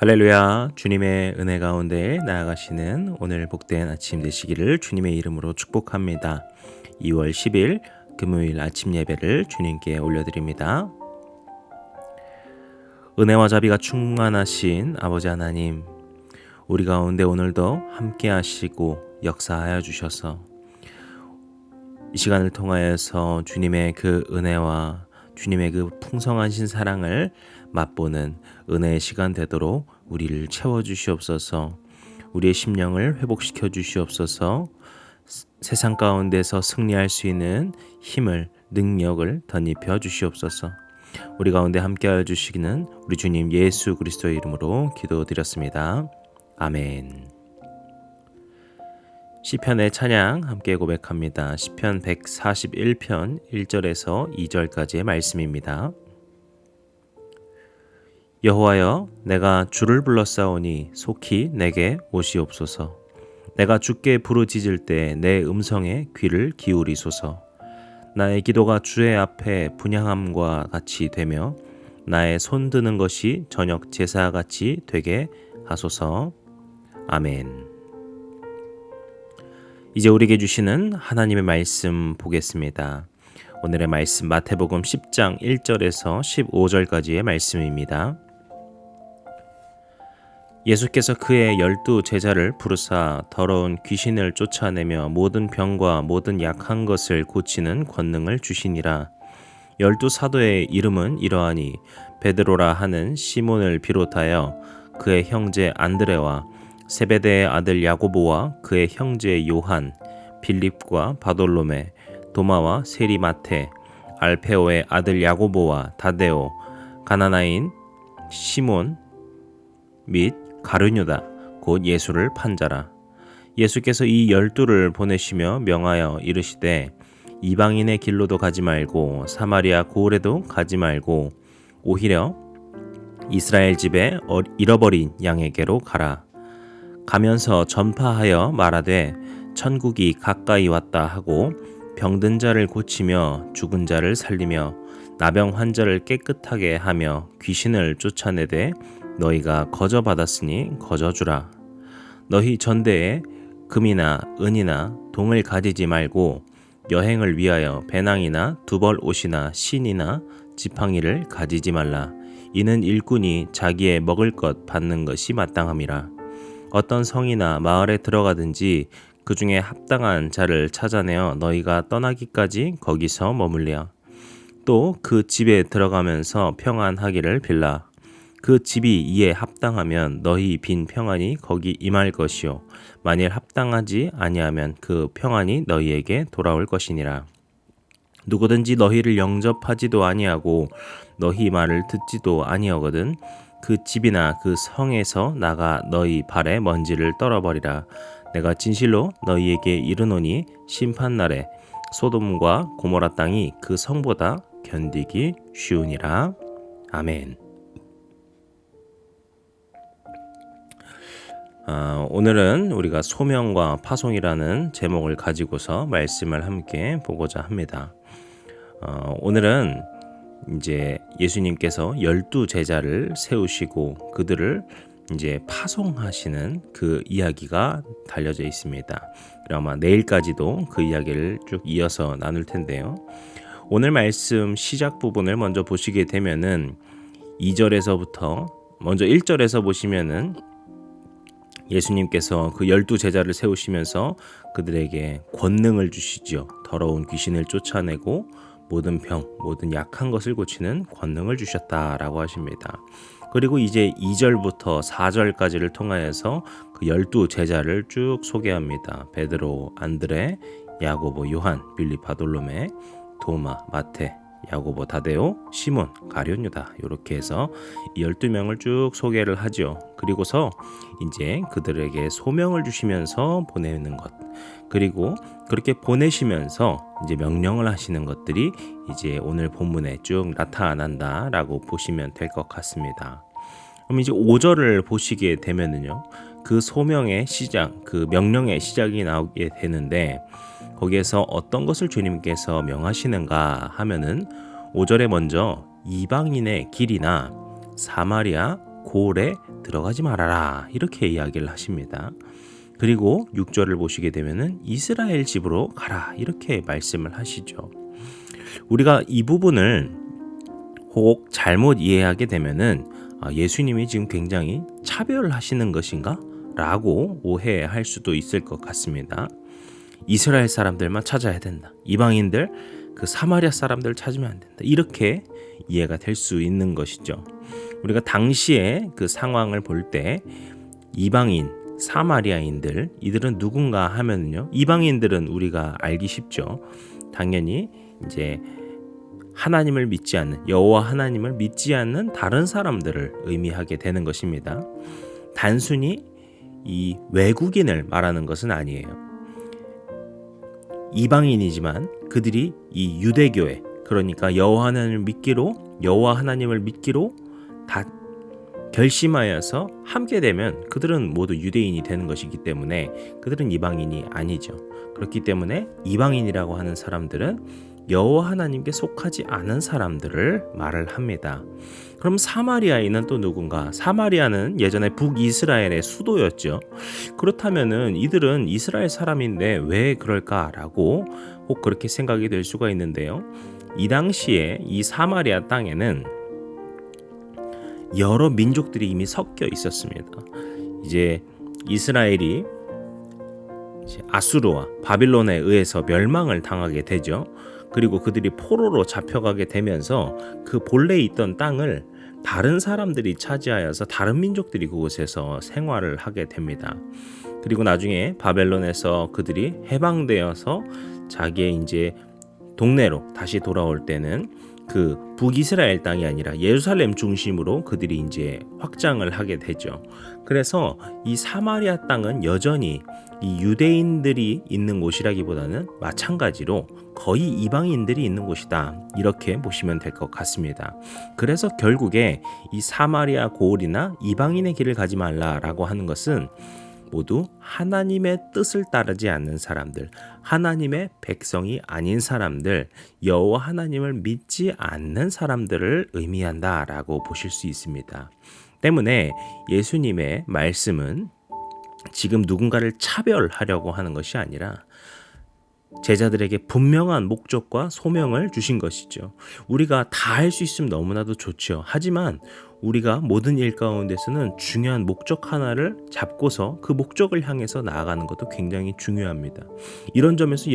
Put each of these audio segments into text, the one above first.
할렐루야. 주님의 은혜 가운데 나아가시는 오늘 복된 아침 되시기를 주님의 이름으로 축복합니다. 2월 10일 금요일 아침 예배를 주님께 올려드립니다. 은혜와 자비가 충만하신 아버지 하나님, 우리 가운데 오늘도 함께 하시고 역사하여 주셔서 이 시간을 통하여서 주님의 그 은혜와 주님의 그 풍성하신 사랑을 맛보는 은혜의 시간 되도록 우리를 채워주시옵소서. 우리의 심령을 회복시켜 주시옵소서. 세상 가운데서 승리할 수 있는 힘을, 능력을 덧입혀 주시옵소서. 우리 가운데 함께하여 주시기는 우리 주님 예수 그리스도의 이름으로 기도드렸습니다. 아멘. 시편의 찬양 함께 고백합니다. 시편 141편 1절에서 2절까지의 말씀입니다. 여호와여, 내가 주를 불렀사오니 속히 내게 오시옵소서. 내가 주께 부르짖을 때 내 음성에 귀를 기울이소서. 나의 기도가 주의 앞에 분향함과 같이 되며 나의 손 드는 것이 저녁 제사같이 되게 하소서. 아멘. 이제 우리에게 주시는 하나님의 말씀 보겠습니다. 오늘의 말씀 마태복음 10장 1절에서 15절까지의 말씀입니다. 예수께서 그의 12제자를 부르사 더러운 귀신을 쫓아내며 모든 병과 모든 약한 것을 고치는 권능을 주시니라. 12사도의 이름은 이러하니 베드로라 하는 시몬을 비롯하여 그의 형제 안드레와 세베대의 아들 야고보와 그의 형제 요한, 빌립과 바돌로메, 도마와 세리 마테, 알페오의 아들 야고보와 다데오, 가나나인 시몬 및 가룟유다 곧 예수를 판 자라. 예수께서 이 12를 보내시며 명하여 이르시되 이방인의 길로도 가지 말고 사마리아 고을에도 가지 말고 오히려 이스라엘 집에 잃어버린 양에게로 가라. 가면서 전파하여 말하되 천국이 가까이 왔다 하고 병든 자를 고치며 죽은 자를 살리며 나병 환자를 깨끗하게 하며 귀신을 쫓아내되 너희가 거저 받았으니 거저 주라. 너희 전대에 금이나 은이나 동을 가지지 말고 여행을 위하여 배낭이나 두벌 옷이나 신이나 지팡이를 가지지 말라. 이는 일꾼이 자기의 먹을 것 받는 것이 마땅함이라. 어떤 성이나 마을에 들어가든지 그 중에 합당한 자를 찾아내어 너희가 떠나기까지 거기서 머물려. 또 그 집에 들어가면서 평안하기를 빌라. 그 집이 이에 합당하면 너희 빈 평안이 거기 임할 것이요 만일 합당하지 아니하면 그 평안이 너희에게 돌아올 것이니라. 누구든지 너희를 영접하지도 아니하고 너희 말을 듣지도 아니하거든 그 집이나 그 성에서 나가 너희 발에 먼지를 떨어버리라. 내가 진실로 너희에게 이르노니 심판날에 소돔과 고모라 땅이 그 성보다 견디기 쉬우니라. 아멘. 오늘은 우리가 소명과 파송이라는 제목을 가지고서 말씀을 함께 보고자 합니다. 오늘은 이제 예수님께서 12제자를 세우시고 그들을 이제 파송하시는 그 이야기가 달려져 있습니다. 아마 내일까지도 그 이야기를 쭉 이어서 나눌 텐데요. 오늘 말씀 시작 부분을 먼저 보시게 되면은 2절에서부터 먼저 1절에서 보시면은 예수님께서 그 12제자를 세우시면서 그들에게 권능을 주시죠. 더러운 귀신을 쫓아내고 모든 병, 모든 약한 것을 고치는 권능을 주셨다라고 하십니다. 그리고 이제 2절부터 4절까지를 통하여서 그 12제자를 쭉 소개합니다. 베드로, 안드레, 야고보, 요한, 빌립, 바돌로메, 도마, 마테, 야고보, 다데오, 시몬, 가룟유다 이렇게 해서 12명을 쭉 소개를 하죠. 그리고서 이제 그들에게 소명을 주시면서 보내는 것, 그리고 그렇게 보내시면서 이제 명령을 하시는 것들이 이제 오늘 본문에 쭉 나타난다라고 보시면 될 것 같습니다. 그럼 이제 5절을 보시게 되면은요, 그 소명의 시작, 그 명령의 시작이 나오게 되는데 거기에서 어떤 것을 주님께서 명하시는가 하면은 5절에 먼저 이방인의 길이나 사마리아 고을에 들어가지 말아라 이렇게 이야기를 하십니다. 그리고 6절을 보시게 되면은 이스라엘 집으로 가라 이렇게 말씀을 하시죠. 우리가 이 부분을 혹 잘못 이해하게 되면은 예수님이 지금 굉장히 차별하시는 것인가? 라고 오해할 수도 있을 것 같습니다. 이스라엘 사람들만 찾아야 된다. 이방인들, 그 사마리아 사람들 찾으면 안 된다. 이렇게 이해가 될 수 있는 것이죠. 우리가 당시에 그 상황을 볼 때 이방인, 사마리아인들 이들은 누군가 하면요. 이방인들은 우리가 알기 쉽죠. 당연히 이제 하나님을 믿지 않는 여호와 하나님을 믿지 않는 다른 사람들을 의미하게 되는 것입니다. 단순히 이 외국인을 말하는 것은 아니에요. 이방인이지만 그들이 이 유대교회 그러니까 여호와 하나님을 믿기로 다 결심하여서 함께 되면 그들은 모두 유대인이 되는 것이기 때문에 그들은 이방인이 아니죠. 그렇기 때문에 이방인이라고 하는 사람들은 여호와 하나님께 속하지 않은 사람들을 말을 합니다. 그럼 사마리아인은 또 누군가? 사마리아는 예전에 북이스라엘의 수도였죠. 그렇다면은 이들은 이스라엘 사람인데 왜 그럴까라고 혹 그렇게 생각이 될 수가 있는데요. 이 당시에 이 사마리아 땅에는 여러 민족들이 이미 섞여 있었습니다. 이제 이스라엘이 아수르와 바빌론에 의해서 멸망을 당하게 되죠. 그리고 그들이 포로로 잡혀가게 되면서 그 본래 있던 땅을 다른 사람들이 차지하여서 다른 민족들이 그곳에서 생활을 하게 됩니다. 그리고 나중에 바벨론에서 그들이 해방되어서 자기의 이제 동네로 다시 돌아올 때는 그 북이스라엘 땅이 아니라 예루살렘 중심으로 그들이 이제 확장을 하게 되죠. 그래서 이 사마리아 땅은 여전히 이 유대인들이 있는 곳이라기보다는 마찬가지로 거의 이방인들이 있는 곳이다. 이렇게 보시면 될 것 같습니다. 그래서 결국에 이 사마리아 고을이나 이방인의 길을 가지 말라라고 하는 것은 모두 하나님의 뜻을 따르지 않는 사람들, 하나님의 백성이 아닌 사람들, 여호와 하나님을 믿지 않는 사람들을 의미한다라고 보실 수 있습니다. 때문에 예수님의 말씀은 지금 누군가를 차별하려고 하는 것이 아니라 제자들에게 분명한 목적과 소명을 주신 것이죠. 우리가 다 할 수 있으면 너무나도 좋죠. 하지만 우리가 모든 일 가운데서는 중요한 목적 하나를 잡고서 그 목적을 향해서 나아가는 것도 굉장히 중요합니다. 이런 점에서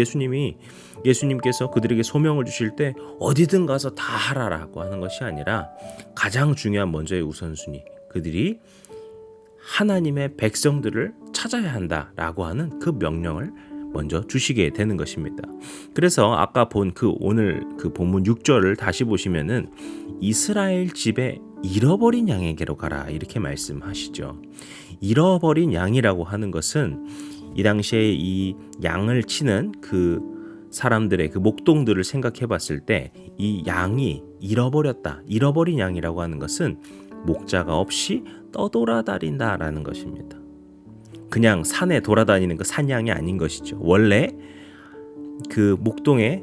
예수님께서 그들에게 소명을 주실 때 어디든 가서 다 하라라고 하는 것이 아니라 가장 중요한 먼저의 우선순위, 그들이 하나님의 백성들을 찾아야 한다라고 하는 그 명령을 먼저 주시게 되는 것입니다. 그래서 아까 본 오늘 그 본문 6절을 다시 보시면은 이스라엘 집에 잃어버린 양에게로 가라 이렇게 말씀하시죠. 잃어버린 양이라고 하는 것은 이 당시에 이 양을 치는 그 사람들의 그 목동들을 생각해 봤을 때 이 양이 잃어버린 양이라고 하는 것은 목자가 없이 떠돌아다닌다라는 것입니다. 그냥 산에 돌아다니는 그 산양이 아닌 것이죠. 원래 그 목동에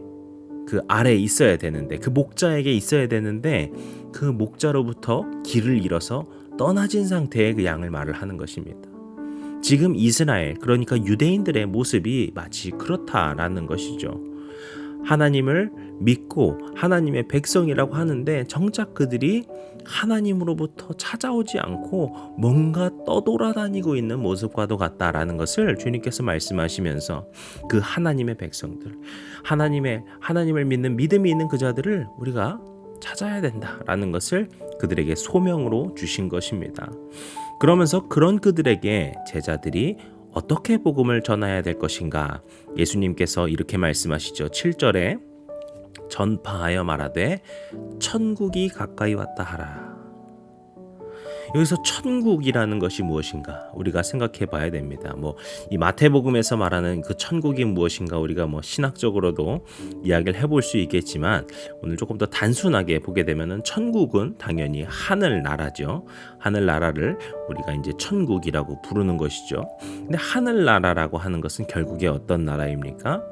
그 아래에 있어야 되는데 그 목자에게 있어야 되는데 그 목자로부터 길을 잃어서 떠나진 상태의 그 양을 말을 하는 것입니다. 지금 이스라엘 그러니까 유대인들의 모습이 마치 그렇다라는 것이죠. 하나님을 믿고 하나님의 백성이라고 하는데 정작 그들이 하나님으로부터 찾아오지 않고 뭔가 떠돌아다니고 있는 모습과도 같다라는 것을 주님께서 말씀하시면서 그 하나님의 백성들, 하나님을 믿는 믿음이 있는 그 자들을 우리가 찾아야 된다라는 것을 그들에게 소명으로 주신 것입니다. 그러면서 그런 그들에게 제자들이 어떻게 복음을 전해야 될 것인가? 예수님께서 이렇게 말씀하시죠. 7절에 전파하여 말하되 천국이 가까이 왔다 하라. 여기서 천국이라는 것이 무엇인가 우리가 생각해 봐야 됩니다. 이 마태복음에서 말하는 그 천국이 무엇인가 우리가 신학적으로도 이야기를 해볼 수 있겠지만 오늘 조금 더 단순하게 보게 되면은 천국은 당연히 하늘나라죠. 하늘나라를 우리가 이제 천국이라고 부르는 것이죠. 근데 하늘나라라고 하는 것은 결국에 어떤 나라입니까?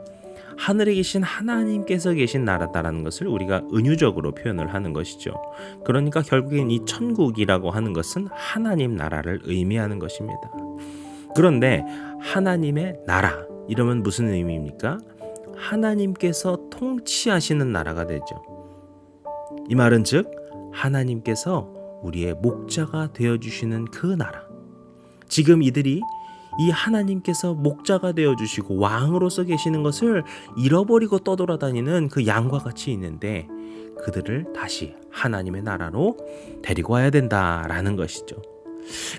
하늘에 계신 하나님께서 계신 나라다라는 것을 우리가 은유적으로 표현을 하는 것이죠. 그러니까 결국엔 이 천국이라고 하는 것은 하나님 나라를 의미하는 것입니다. 그런데 하나님의 나라 이러면 무슨 의미입니까? 하나님께서 통치하시는 나라가 되죠. 이 말은 즉 하나님께서 우리의 목자가 되어주시는 그 나라. 지금 이들이 이 하나님께서 목자가 되어주시고 왕으로서 계시는 것을 잃어버리고 떠돌아다니는 그 양과 같이 있는데 그들을 다시 하나님의 나라로 데리고 와야 된다라는 것이죠.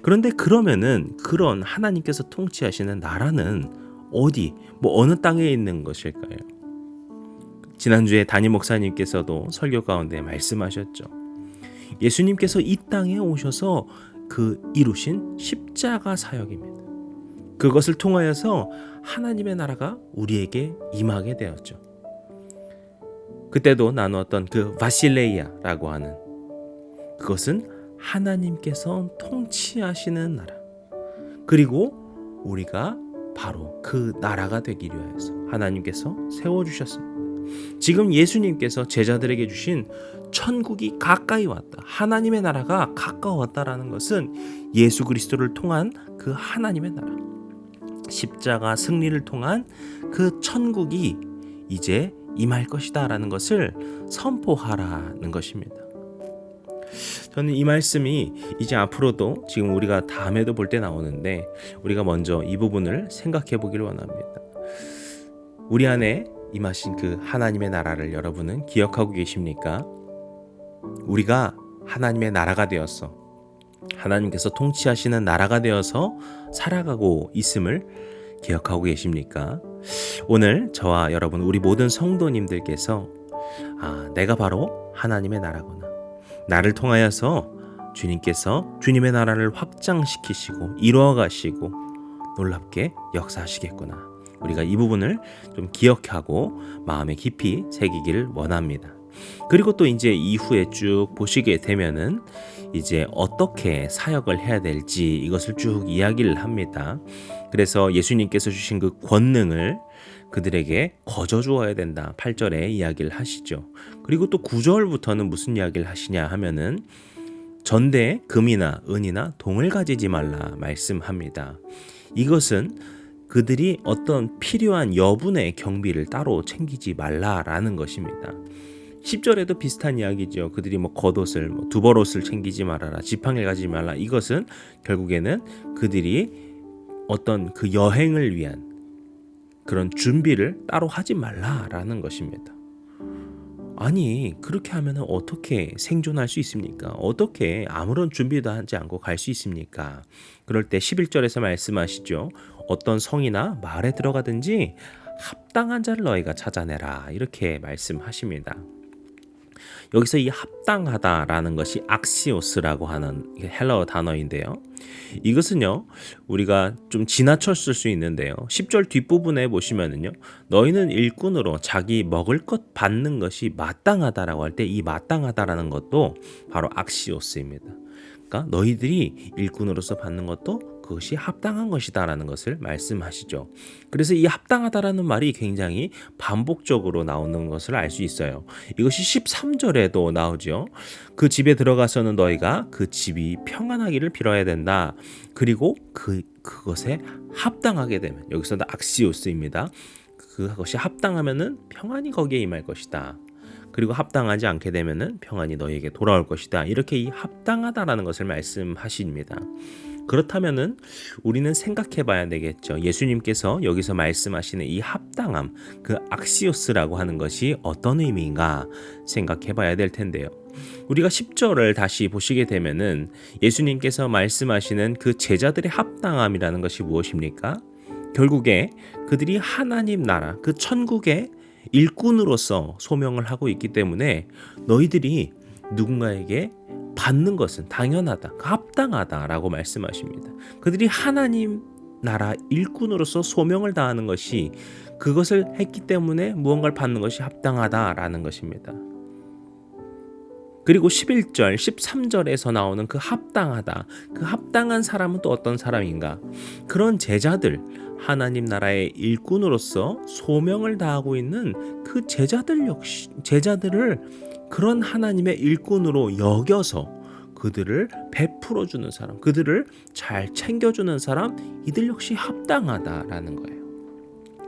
그런데 그러면은 그런 하나님께서 통치하시는 나라는 어디, 어느 땅에 있는 것일까요? 지난주에 담임 목사님께서도 설교 가운데 말씀하셨죠. 예수님께서 이 땅에 오셔서 그 이루신 십자가 사역입니다. 그것을 통하여서 하나님의 나라가 우리에게 임하게 되었죠. 그때도 나누었던 그 바실레이아라고 하는 그것은 하나님께서 통치하시는 나라. 그리고 우리가 바로 그 나라가 되기 위해서 하나님께서 세워주셨습니다. 지금 예수님께서 제자들에게 주신 천국이 가까이 왔다. 하나님의 나라가 가까웠다라는 것은 예수 그리스도를 통한 그 하나님의 나라. 십자가 승리를 통한 그 천국이 이제 임할 것이다 라는 것을 선포하라는 것입니다. 저는 이 말씀이 이제 앞으로도 지금 우리가 다음에도 볼 때 나오는데 우리가 먼저 이 부분을 생각해 보기를 원합니다. 우리 안에 임하신 그 하나님의 나라를 여러분은 기억하고 계십니까? 우리가 하나님의 나라가 되어서 하나님께서 통치하시는 나라가 되어서 살아가고 있음을 기억하고 계십니까? 오늘 저와 여러분 우리 모든 성도님들께서 내가 바로 하나님의 나라구나. 나를 통하여서 주님께서 주님의 나라를 확장시키시고 이루어가시고 놀랍게 역사하시겠구나. 우리가 이 부분을 좀 기억하고 마음에 깊이 새기기를 원합니다. 그리고 또 이제 이후에 쭉 보시게 되면은 이제 어떻게 사역을 해야 될지 이것을 쭉 이야기를 합니다. 그래서 예수님께서 주신 그 권능을 그들에게 거저 주어야 된다. 8절에 이야기를 하시죠. 그리고 또 9절부터는 무슨 이야기를 하시냐 하면은 전대에 금이나 은이나 동을 가지지 말라 말씀합니다. 이것은 그들이 어떤 필요한 여분의 경비를 따로 챙기지 말라라는 것입니다. 10절에도 비슷한 이야기죠. 그들이 겉옷을 두벌옷을 챙기지 말아라. 지팡이를 가지지 말라. 이것은 결국에는 그들이 어떤 그 여행을 위한 그런 준비를 따로 하지 말라라는 것입니다. 아니 그렇게 하면 어떻게 생존할 수 있습니까? 어떻게 아무런 준비도 하지 않고 갈 수 있습니까? 그럴 때 11절에서 말씀하시죠. 어떤 성이나 마을에 들어가든지 합당한 자를 너희가 찾아내라 이렇게 말씀하십니다. 여기서 이 합당하다라는 것이 악시오스라고 하는 헬라어 단어인데요. 이것은요 우리가 좀 지나쳤을 수 있는데요. 10절 뒷부분에 보시면은요 너희는 일꾼으로 자기 먹을 것 받는 것이 마땅하다라고 할 때 이 마땅하다라는 것도 바로 악시오스입니다. 그러니까 너희들이 일꾼으로서 받는 것도 그것이 합당한 것이다라는 것을 말씀하시죠. 그래서 이 합당하다라는 말이 굉장히 반복적으로 나오는 것을 알 수 있어요. 이것이 13절에도 나오죠. 그 집에 들어가서는 너희가 그 집이 평안하기를 빌어야 된다. 그리고 그것에 합당하게 되면 여기서는 악시오스입니다. 그것이 합당하면은 평안이 거기에 임할 것이다. 그리고 합당하지 않게 되면은 평안이 너희에게 돌아올 것이다. 이렇게 이 합당하다라는 것을 말씀하십니다. 그렇다면은 우리는 생각해 봐야 되겠죠. 예수님께서 여기서 말씀하시는 이 합당함, 그 악시오스라고 하는 것이 어떤 의미인가 생각해 봐야 될 텐데요. 우리가 10절을 다시 보시게 되면은 예수님께서 말씀하시는 그 제자들의 합당함이라는 것이 무엇입니까? 결국에 그들이 하나님 나라, 그 천국의 일꾼으로서 소명을 하고 있기 때문에 너희들이 누군가에게 받는 것은 당연하다, 합당하다라고 말씀하십니다. 그들이 하나님 나라 일꾼으로서 소명을 다하는 것이 그것을 했기 때문에 무언가를 받는 것이 합당하다라는 것입니다. 그리고 11절, 13절에서 나오는 그 합당하다, 그 합당한 사람은 또 어떤 사람인가? 그런 제자들, 하나님 나라의 일꾼으로서 소명을 다하고 있는 그 제자들을 그런 하나님의 일꾼으로 여겨서 그들을 베풀어 주는 사람, 그들을 잘 챙겨주는 사람, 이들 역시 합당하다라는 거예요.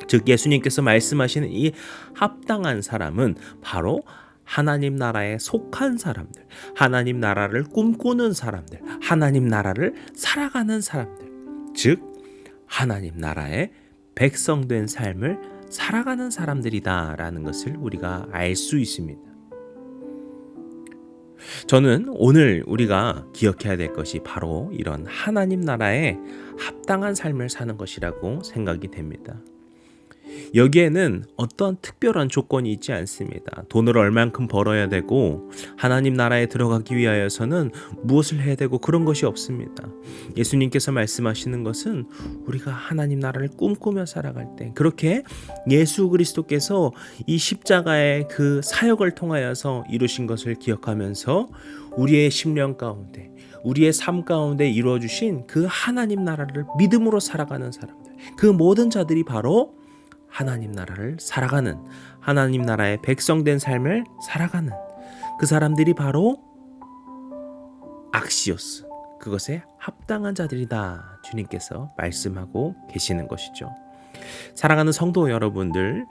즉 예수님께서 말씀하시는 이 합당한 사람은 바로 하나님 나라에 속한 사람들, 하나님 나라를 꿈꾸는 사람들, 하나님 나라를 살아가는 사람들, 즉 하나님 나라의 백성된 삶을 살아가는 사람들이다라는 것을 우리가 알 수 있습니다. 저는 오늘 우리가 기억해야 될 것이 바로 이런 하나님 나라에 합당한 삶을 사는 것이라고 생각이 됩니다. 여기에는 어떤 특별한 조건이 있지 않습니다. 돈을 얼만큼 벌어야 되고 하나님 나라에 들어가기 위하여서는 무엇을 해야 되고 그런 것이 없습니다. 예수님께서 말씀하시는 것은 우리가 하나님 나라를 꿈꾸며 살아갈 때 그렇게 예수 그리스도께서 이 십자가의 그 사역을 통하여서 이루신 것을 기억하면서 우리의 심령 가운데 우리의 삶 가운데 이루어주신 그 하나님 나라를 믿음으로 살아가는 사람들, 그 모든 자들이 바로 하나님 나라를 살아가는, 하나님 나라의 백성된 삶을 살아가는 그 사람들이 바로 악시오스, 그것에 합당한 자들이다 주님께서 말씀하고 계시는 것이죠. 사랑하는 성도 여러분들,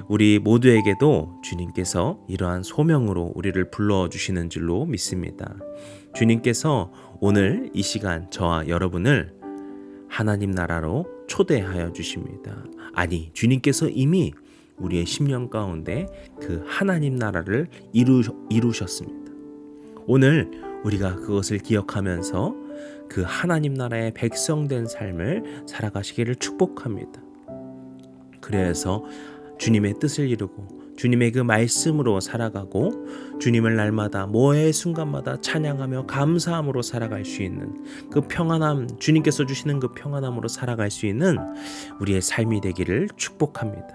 우리 모두에게도 주님께서 이러한 소명으로 우리를 불러주시는 줄로 믿습니다. 주님께서 오늘 이 시간 저와 여러분을 하나님 나라로 초대하여 주십니다. 아니, 주님께서 이미 우리의 심령 가운데 그 하나님 나라를 이루셨습니다. 오늘 우리가 그것을 기억하면서 그 하나님 나라의 백성된 삶을 살아가시기를 축복합니다. 그래서 주님의 뜻을 이루고 주님의 그 말씀으로 살아가고 주님을 날마다 모의 순간마다 찬양하며 감사함으로 살아갈 수 있는 그 평안함, 주님께서 주시는 그 평안함으로 살아갈 수 있는 우리의 삶이 되기를 축복합니다.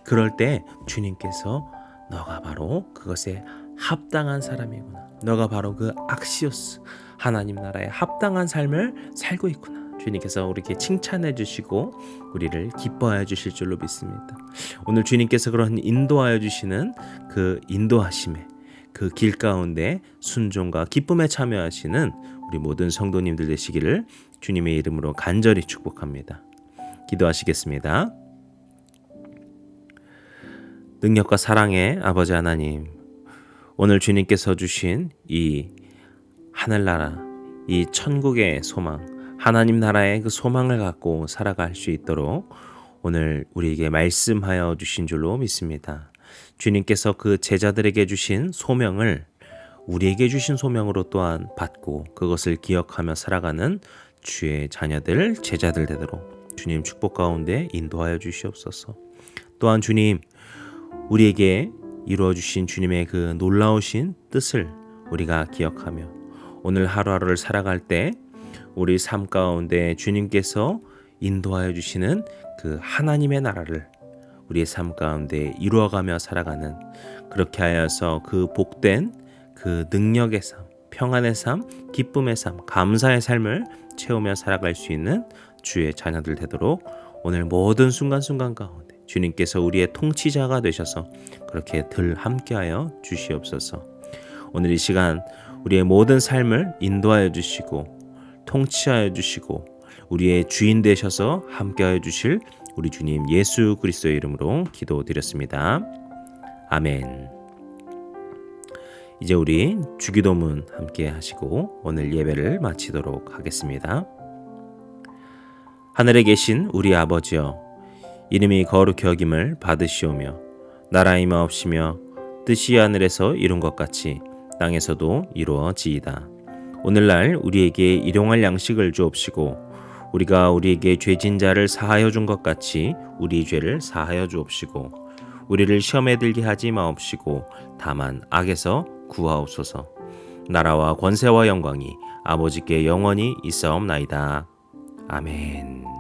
그럴 때 주님께서 너가 바로 그것에 합당한 사람이구나, 너가 바로 그 악시오스, 하나님 나라에 합당한 삶을 살고 있구나, 주님께서 우리에게 칭찬해 주시고 우리를 기뻐하여 주실 줄로 믿습니다. 오늘 주님께서 그런 인도하여 주시는 그 인도하심에 그 길 가운데 순종과 기쁨에 참여하시는 우리 모든 성도님들 되시기를 주님의 이름으로 간절히 축복합니다. 기도하시겠습니다. 능력과 사랑의 아버지 하나님, 오늘 주님께서 주신 이 하늘나라, 이 천국의 소망, 하나님 나라의 그 소망을 갖고 살아갈 수 있도록 오늘 우리에게 말씀하여 주신 줄로 믿습니다. 주님께서 그 제자들에게 주신 소명을 우리에게 주신 소명으로 또한 받고 그것을 기억하며 살아가는 주의 자녀들, 제자들 되도록 주님 축복 가운데 인도하여 주시옵소서. 또한 주님, 우리에게 이루어 주신 주님의 그 놀라우신 뜻을 우리가 기억하며 오늘 하루하루를 살아갈 때 우리 삶 가운데 주님께서 인도하여 주시는 그 하나님의 나라를 우리의 삶 가운데 이루어가며 살아가는, 그렇게 하여서 그 복된 그 능력의 삶, 평안의 삶, 기쁨의 삶, 감사의 삶을 채우며 살아갈 수 있는 주의 자녀들 되도록 오늘 모든 순간순간 가운데 주님께서 우리의 통치자가 되셔서 그렇게 늘 함께하여 주시옵소서. 오늘 이 시간 우리의 모든 삶을 인도하여 주시고 통치하여 주시고 우리의 주인 되셔서 함께하여 주실 우리 주님 예수 그리스도의 이름으로 기도드렸습니다. 아멘. 이제 우리 주기도문 함께 하시고 오늘 예배를 마치도록 하겠습니다. 하늘에 계신 우리 아버지여, 이름이 거룩히 여김을 받으시오며 나라 임하옵시며 뜻이 하늘에서 이룬 것 같이 땅에서도 이루어지이다. 오늘날 우리에게 일용할 양식을 주옵시고 우리가 우리에게 죄진 자를 사하여 준 것 같이 우리 죄를 사하여 주옵시고 우리를 시험에 들게 하지 마옵시고 다만 악에서 구하옵소서. 나라와 권세와 영광이 아버지께 영원히 있사옵나이다. 아멘.